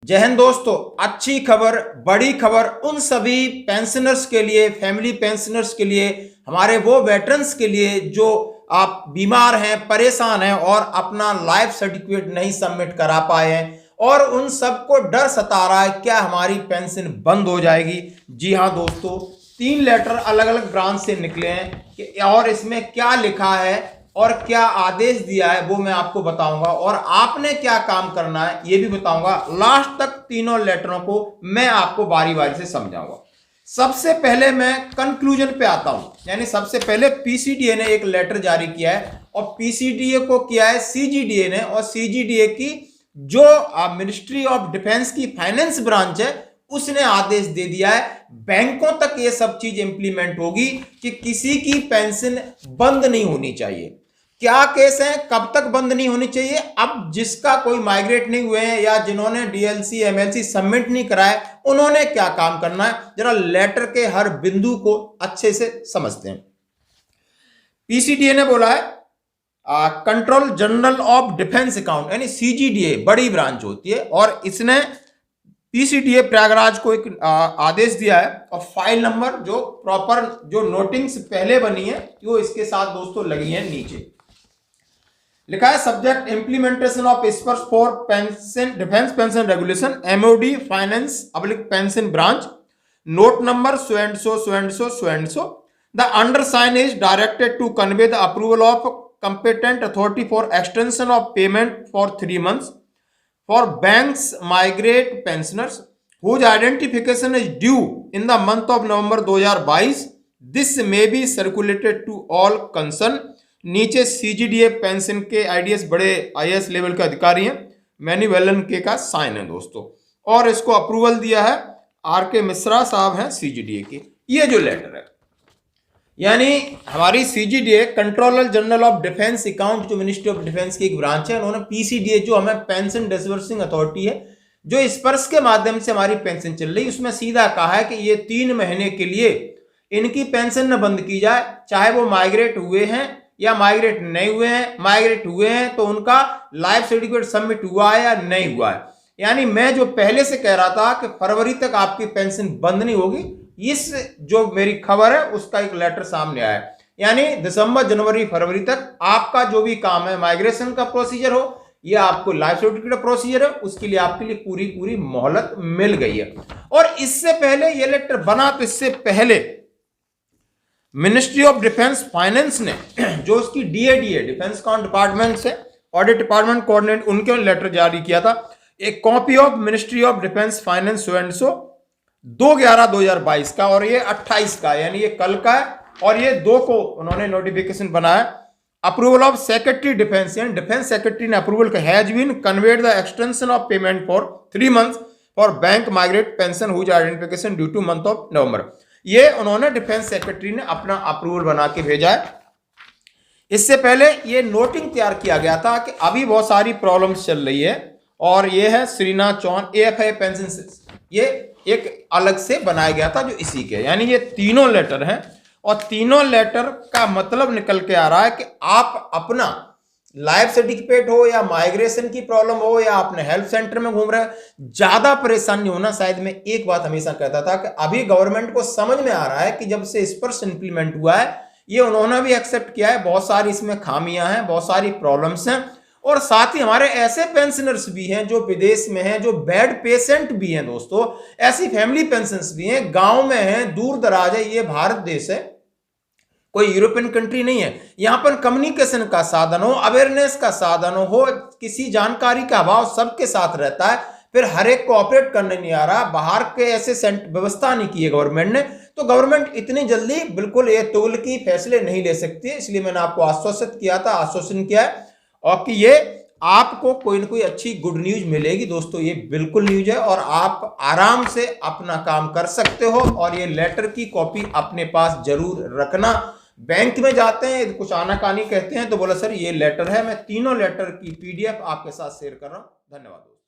जय हिंद दोस्तों, अच्छी खबर, बड़ी खबर उन सभी पेंशनर्स के लिए, फैमिली पेंशनर्स के लिए, हमारे वो वेटरन्स के लिए जो आप बीमार हैं, परेशान हैं और अपना लाइफ सर्टिफिकेट नहीं सबमिट करा पाए हैं और उन सबको डर सता रहा है क्या हमारी पेंशन बंद हो जाएगी। जी हाँ दोस्तों, 3 लेटर अलग अलग ब्रांच से निकले हैं और इसमें क्या लिखा है और क्या आदेश दिया है वो मैं आपको बताऊंगा और आपने क्या काम करना है ये भी बताऊंगा। लास्ट तक तीनों लेटरों को मैं आपको बारी बारी से समझाऊंगा। सबसे पहले मैं कंक्लूजन पे आता हूं, यानी सबसे पहले पीसीडीए ने एक लेटर जारी किया है और पीसीडीए को किया है सीजीडीए ने, और सीजीडीए की जो मिनिस्ट्री ऑफ डिफेंस की फाइनेंस ब्रांच है उसने आदेश दे दिया है बैंकों तक ये सब चीज इंप्लीमेंट होगी कि किसी की पेंशन बंद नहीं होनी चाहिए। क्या केस है, कब तक बंद नहीं होनी चाहिए? अब जिसका कोई माइग्रेट नहीं हुए हैं या जिन्होंने डीएलसी एमएलसी सबमिट नहीं कराया उन्होंने क्या काम करना है, जरा लेटर के हर बिंदु को अच्छे से समझते हैं। पीसीडीए ने बोला है control general of defence account, यानी सीजीडीए बड़ी ब्रांच होती है, और इसने पीसीडीए प्रयागराज को एक आदेश दिया है और फाइल नंबर जो प्रॉपर जो नोटिंग्स पहले बनी है वो इसके साथ दोस्तों लगी है। नीचे लिखा है subject implementation of Sparsh for pension defence pension regulation MOD finance public pension branch note number so and so the undersign is directed to convey the approval of competent authority for extension of payment for 3 months for banks migrate pensioners whose identification is due in the month of November 2022. This may be circulated to all concerned. नीचे सीजीडीए pension के IDs बड़े IAS level के अधिकारी हैं, मैन्युअलन के का sign है दोस्तों, और इसको अप्रूवल दिया है आर के मिश्रा साहब हैं सीजीडीए के। ये जो लेटर है यानी हमारी CGDA controller general of defence account जो मिनिस्ट्री ऑफ डिफेंस की एक ब्रांच है, उन्होंने पीसीडीए जो हमें पेंशन डिसबर्सिंग अथॉरिटी है जो स्पर्श के माध्यम से हमारी पेंशन चल रही है, उसमें सीधा कहा है कि ये 3 महीने के लिए इनकी पेंशन न बंद की जाए, चाहे वो माइग्रेट हुए हैं या माइग्रेट नहीं हुए हैं। माइग्रेट हुए हैं तो उनका लाइफ सर्टिफिकेट सबमिट हुआ है या नहीं हुआ है। यानी मैं जो पहले से कह रहा था कि फरवरी तक आपकी पेंशन बंद नहीं होगी, इस जो मेरी खबर है उसका एक लेटर सामने आया है। यानी दिसंबर जनवरी फरवरी तक आपका जो भी काम है, माइग्रेशन का प्रोसीजर हो या आपको लाइफ सर्टिफिकेट का प्रोसीजर है, उसके लिए आपके लिए पूरी मोहलत मिल गई है। और इससे पहले ये लेटर बना तो इससे पहले मिनिस्ट्री ऑफ डिफेंस फाइनेंस ने जो उसकी डीएडीए डिफेंस अकाउंट डिपार्टमेंट से ऑडिट डिपार्टमेंट कोऑर्डिनेट उनके लेटर जारी किया था, एक copy of ministry of defence finance so and सो 2/11/2022 का, और ये 28 का यानी ये कल का है, और ये 2 को उन्होंने नोटिफिकेशन बनाया। अप्रूवल ऑफ सेक्रेटरी डिफेंस, यानी डिफेंस सेक्रेटरी ने अप्रूवल का has been conveyed the extension of payment for 3 months for bank migrate pension whose identification due to month of November. ये उन्होंने डिफेंस सेक्रेटरी ने अपना अप्रूवल बना के भेजा है। इससे पहले ये नोटिंग तैयार किया गया था कि अभी बहुत सारी प्रॉब्लम्स चल रही है, और ये है श्रीनाथ चौहान एएफआई पेंशन, ये एक अलग से बनाया गया था जो इसी के, यानी ये तीनों लेटर हैं और तीनों लेटर का मतलब निकल के आ रहा है कि आप अपना लाइफ सर्टिफिकेट हो या माइग्रेशन की प्रॉब्लम हो या अपने हेल्थ सेंटर में घूम रहे हैं, ज्यादा परेशान नहीं होना। शायद मैं एक बात हमेशा कहता था कि अभी गवर्नमेंट को समझ में आ रहा है कि जब से स्पर्श इंप्लीमेंट हुआ है, ये उन्होंने भी एक्सेप्ट किया है, बहुत सारी इसमें खामियां हैं, बहुत सारी प्रॉब्लम्स हैं, और साथ ही हमारे ऐसे पेंशनर्स भी हैं जो विदेश में हैं, जो बेड पेशेंट भी हैं दोस्तों, ऐसी फैमिली पेंशनर्स भी हैं, गांव में हैं, दूर दराज है। ये भारत देश है, कोई यूरोपियन कंट्री नहीं है। यहां पर कम्युनिकेशन का साधन हो, अवेयरनेस का साधन हो, किसी जानकारी का अभाव सबके साथ रहता है, फिर हर एक को ऑपरेट करने नहीं आ रहा, बाहर के ऐसे व्यवस्था नहीं की है गवर्नमेंट ने, तो गवर्नमेंट इतनी जल्दी बिल्कुल ये तुगलकी फैसले नहीं ले सकती। इसलिए मैंने आपको आश्वासित किया था, आश्वासन किया है, और कि ये आपको कोई ना कोई अच्छी गुड न्यूज मिलेगी दोस्तों। ये बिल्कुल न्यूज है और आप आराम से अपना काम कर सकते हो, और ये लेटर की कॉपी अपने पास जरूर रखना। बैंक में जाते हैं कुछ आनाकानी कहते हैं तो बोला सर ये लेटर है, मैं तीनों लेटर की पीडीएफ आपके साथ शेयर कर रहा हूं। धन्यवाद।